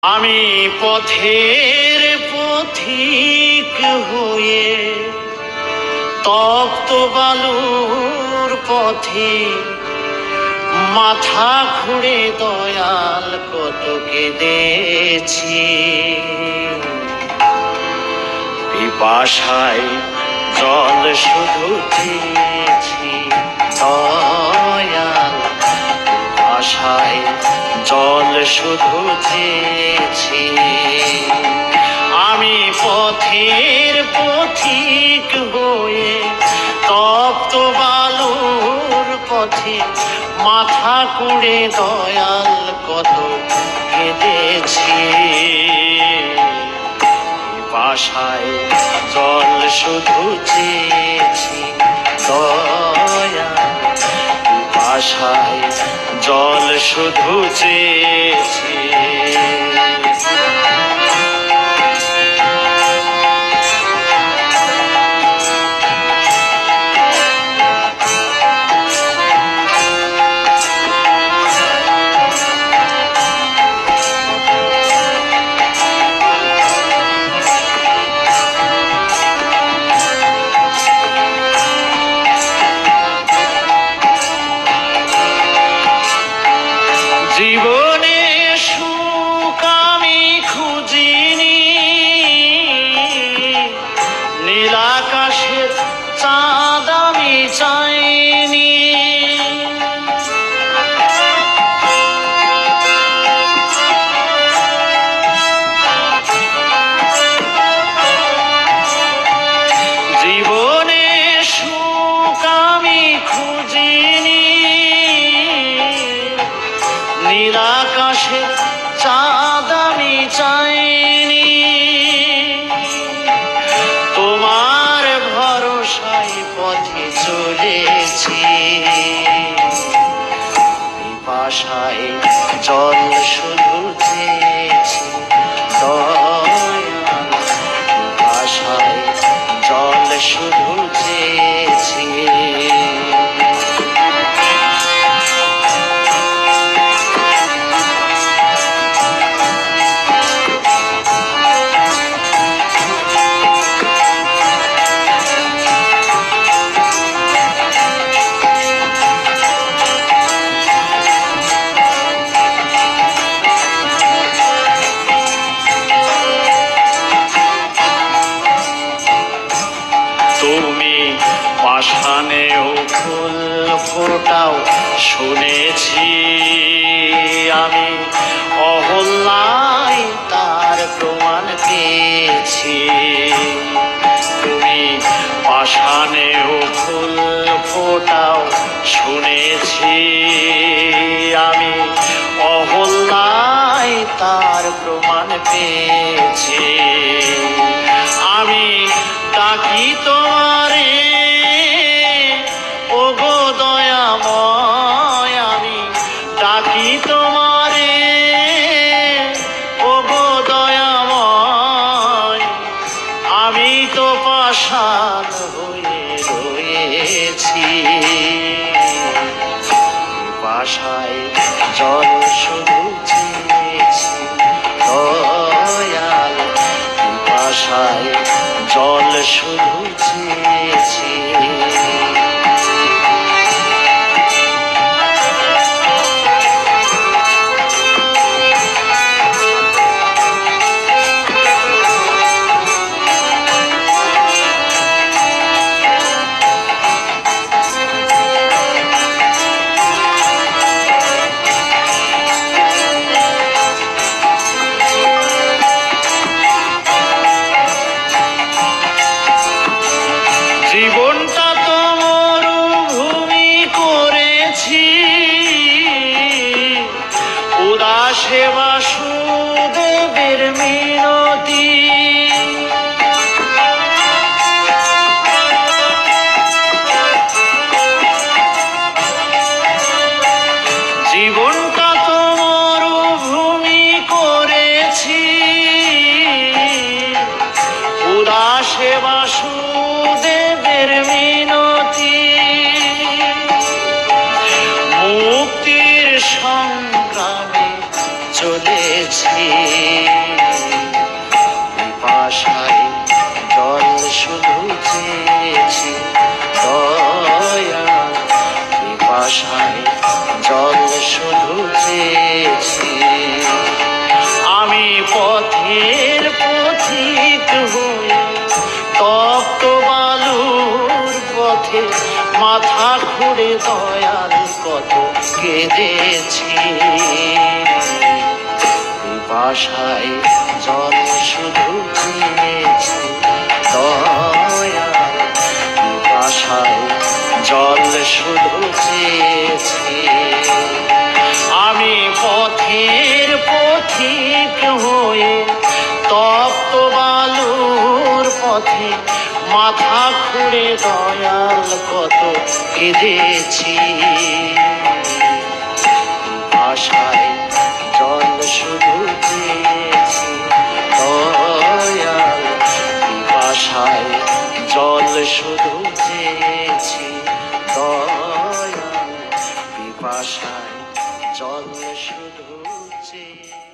আমি পথের পথিক হয়ে তপ্ত বালুর পথে মাথা ঘুরে দয়াল কত কেঁদেছি। পিপাসায় জল শুধু চেয়েছি দয়াল, পিপাসায় জল শুধু চেয়েছি। আমি পথের পথিক হয়ে তপ্ত বালুর পথে মাথা কুড়ে দয়াল কত কেঁদেছি। পিপাসায় জল শুধু চেয়েছি দয়াল, পিপাসায় জল শুধু চেয়েছি। জীবনে সুখ আমি খুঁজিনি, নীল আকাশের চাঁদ আমি চাইনি। জীবনে সুখ আমি খুঁজিনি, নীল আকাশে চাঁদ আমি চাইনি। তোমার ভরসায় পথে চলেছি, পিপাসায় জল শুধু চেয়েছি দয়াল, পিপাসায় জল শুধু চেয়েছি। তুমি পাষাণেও ফুল ফোটাও শুনেছি, আমি অহল্যায় তার প্রমাণ পেয়েছি। তুমি পাষাণেও ফুল ফোটাও শুনেছি, আমি অহল্যায় তার প্রমাণ পেয়েছি। আমি ডাকি তোমারে ওগো দয়াময়, আমি ডাকি তোমারে ওগো দয়াময়। আমি তো পাষাণ হয়ে রয়েছি, পিপাসায় জল শুধু চেয়েছি দয়াল, পিপাসায় জল শুধু চেয়েছি। মাথা ঘুরে দয়াল কত কেঁদেছি পিপাসায় জল শুধু চেয়েছি দয়াল পিপাসায় জল শুধু চেয়েছি আমি পথের পথিক হয়ে তপ্ত বালুর পথে মাথা খুঁড়ে দয়াল কত কেঁদেছি আশায় জল শুধু চেয়েছি দয়াল পিপাসায় জল শুধু চেয়েছি দয়াল পিপাসায় জল শুধু চেয়েছি।